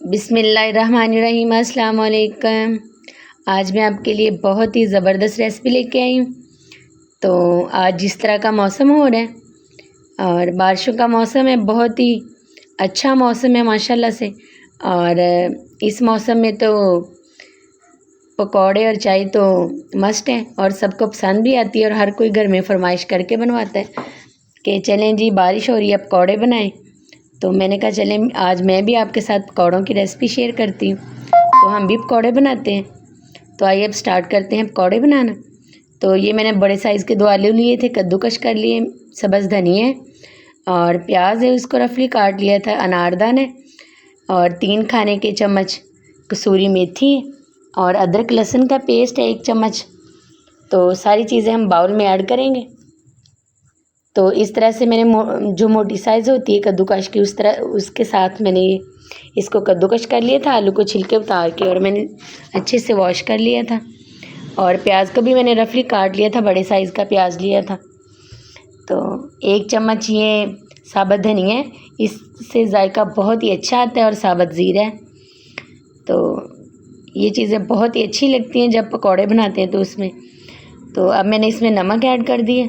बिस्मिल्लाहिर्रहमानिर्रहीम, अस्सलाम वालेकुम। आज मैं आपके लिए बहुत ही ज़बरदस्त रेसिपी लेके आई हूँ। तो आज जिस तरह का मौसम हो रहा है और बारिशों का मौसम है, बहुत ही अच्छा मौसम है माशाल्लाह से। और इस मौसम में तो पकौड़े और चाय तो मस्ट है और सबको पसंद भी आती है और हर कोई घर में फरमाइश करके बनवाता है कि चलें जी बारिश हो रही है, पकौड़े बनाएं। तो मैंने कहा चलें आज मैं भी आपके साथ पकौड़ों की रेसिपी शेयर करती हूँ। तो हम भी पकौड़े बनाते हैं। तो आइए अब स्टार्ट करते हैं पकौड़े बनाना। तो ये मैंने बड़े साइज़ के 2 आलू लिए थे, कद्दूकश कर लिए, सब्ज़ धनिया है और प्याज है, उसको रफली काट लिया था, अनारदाना है और 3 खाने के चम्मच कसूरी मेथी है और अदरक लहसुन का पेस्ट है 1 चम्मच। तो सारी चीज़ें हम बाउल में ऐड करेंगे। तो इस तरह से मैंने जो मोटी साइज़ होती है कद्दूकश की, उस तरह उसके साथ मैंने इसको कद्दूकश कर लिया था। आलू को छिलके उतार के और मैंने अच्छे से वॉश कर लिया था और प्याज को भी मैंने रफली काट लिया था, बड़े साइज़ का प्याज लिया था। तो 1 चम्मच ये साबुत धनिया है, इससे जायका बहुत ही अच्छा आता है और साबुत ज़ीरा है। तो ये चीज़ें बहुत ही अच्छी लगती हैं जब पकौड़े बनाते हैं तो उसमें। तो अब मैंने इसमें नमक ऐड कर दिया,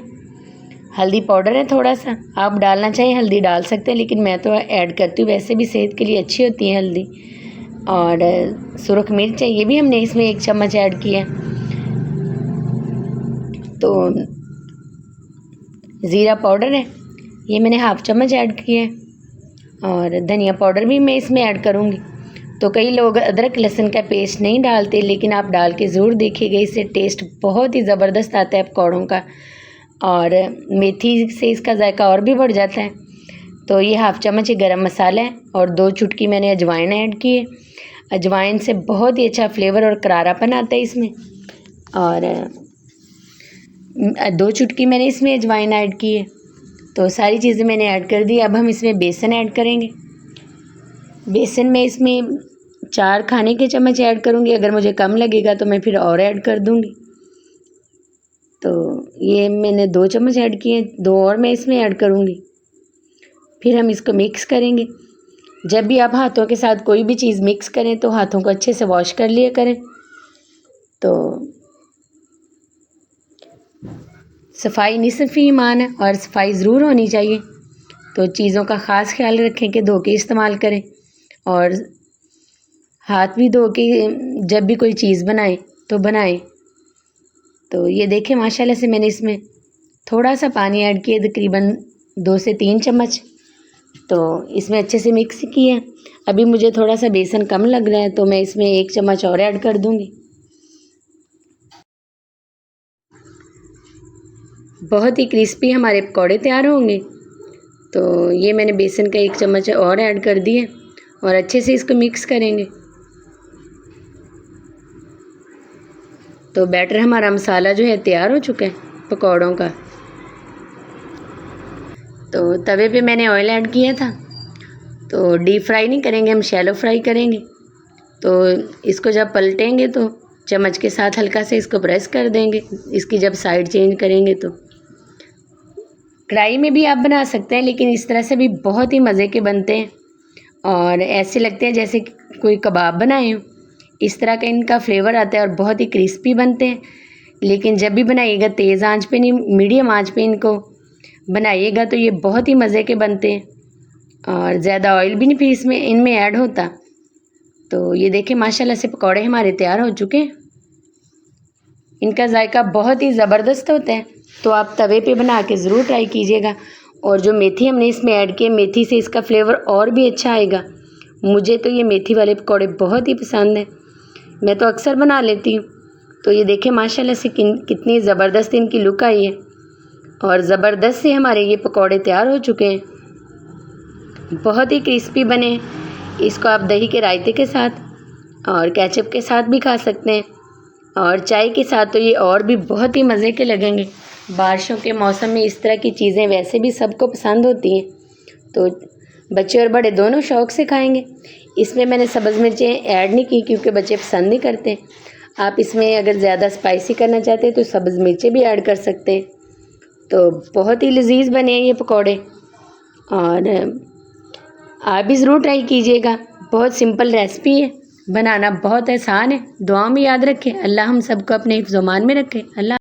हल्दी पाउडर है थोड़ा सा, आप डालना चाहें हल्दी डाल सकते हैं, लेकिन मैं तो ऐड करती हूँ, वैसे भी सेहत के लिए अच्छी होती है हल्दी। और सुरख मिर्च है, ये भी हमने इसमें 1 चम्मच ऐड किया। तो ज़ीरा पाउडर है, ये मैंने 1/2 चम्मच ऐड किया है और धनिया पाउडर भी मैं इसमें ऐड करूँगी। तो कई लोग अदरक लहसुन का पेस्ट नहीं डालते, लेकिन आप डाल के ज़रूर देखिएगा, इससे टेस्ट बहुत ही ज़बरदस्त आता है पकौड़ों का और मेथी से इसका जायका और भी बढ़ जाता है। तो ये 1/2 चम्मच गरम मसाला है और 2 चुटकी मैंने अजवाइन ऐड की है। अजवाइन से बहुत ही अच्छा फ्लेवर और करारापन आता है इसमें। और 2 चुटकी मैंने इसमें अजवाइन ऐड की है। तो सारी चीज़ें मैंने ऐड कर दी। अब हम इसमें बेसन ऐड करेंगे। बेसन में इसमें 4 खाने के चम्मच ऐड करूँगी, अगर मुझे कम लगेगा तो मैं फिर और ऐड कर दूँगी। तो ये मैंने 2 चम्मच ऐड किए, 2 और मैं इसमें ऐड करूँगी। फिर हम इसको मिक्स करेंगे। जब भी आप हाथों के साथ कोई भी चीज़ मिक्स करें तो हाथों को अच्छे से वॉश कर लिया करें। तो सफाई निसफ़ ईमान है और सफाई ज़रूर होनी चाहिए। तो चीज़ों का ख़ास ख्याल रखें कि धो के इस्तेमाल करें और हाथ भी धो के जब भी कोई चीज़ बनाएं तो बनाएं। तो ये देखें माशाल्लाह से मैंने इसमें थोड़ा सा पानी ऐड किया, तकरीबन 2 से 3 चम्मच। तो इसमें अच्छे से मिक्स किया। अभी मुझे थोड़ा सा बेसन कम लग रहा है तो मैं इसमें 1 चम्मच और ऐड कर दूँगी। बहुत ही क्रिस्पी हमारे पकौड़े तैयार होंगे। तो ये मैंने बेसन का 1 चम्मच और ऐड कर दिए और अच्छे से इसको मिक्स करेंगे। तो बैटर हमारा मसाला जो है तैयार हो चुका है पकौड़ों का। तो तवे पे मैंने ऑयल ऐड किया था। तो डीप फ्राई नहीं करेंगे, हम शैलो फ्राई करेंगे। तो इसको जब पलटेंगे तो चम्मच के साथ हल्का से इसको प्रेस कर देंगे, इसकी जब साइड चेंज करेंगे। तो कढ़ाई में भी आप बना सकते हैं, लेकिन इस तरह से भी बहुत ही मज़े के बनते हैं और ऐसे लगते हैं जैसे कोई कबाब बनाए हो। इस तरह का इनका फ्लेवर आता है और बहुत ही क्रिस्पी बनते हैं। लेकिन जब भी बनाइएगा तेज़ आंच पे नहीं, मीडियम आंच पे इनको बनाइएगा तो ये बहुत ही मज़े के बनते हैं और ज़्यादा ऑयल भी नहीं फिर इसमें इनमें ऐड होता। तो ये देखें माशाल्लाह से पकौड़े हमारे तैयार हो चुके हैं। इनका जायका बहुत ही ज़बरदस्त होता है। तो आप तवे पे बना के ज़रूर ट्राई कीजिएगा। और जो मेथी हमने इसमें ऐड की, मेथी से इसका फ्लेवर और भी अच्छा आएगा। मुझे तो ये मेथी वाले पकौड़े बहुत ही पसंद हैं, मैं तो अक्सर बना लेती हूँ। तो ये देखें माशाल्लाह से कितनी ज़बरदस्त इनकी लुक आई है और ज़बरदस्त से हमारे ये पकौड़े तैयार हो चुके हैं। बहुत ही क्रिस्पी बने। इसको आप दही के रायते के साथ और केचप के साथ भी खा सकते हैं और चाय के साथ तो ये और भी बहुत ही मज़े के लगेंगे। बारिशों के मौसम में इस तरह की चीज़ें वैसे भी सबको पसंद होती हैं, तो बच्चे और बड़े दोनों शौक़ से खाएंगे। इसमें मैंने सब्ज़ मिर्चें ऐड नहीं की क्योंकि बच्चे पसंद नहीं करते। आप इसमें अगर ज़्यादा स्पाइसी करना चाहते हैं तो सब्ज़ मिर्चें भी ऐड कर सकते हैं। तो बहुत ही लजीज बने हैं ये पकौड़े और आप भी ज़रूर ट्राई कीजिएगा। बहुत सिंपल रेसिपी है, बनाना बहुत आसान है। दुआ में याद रखें। अल्लाह हम सबको अपने हिफ्ज़-ओ-मान में रखे। अल्लाह।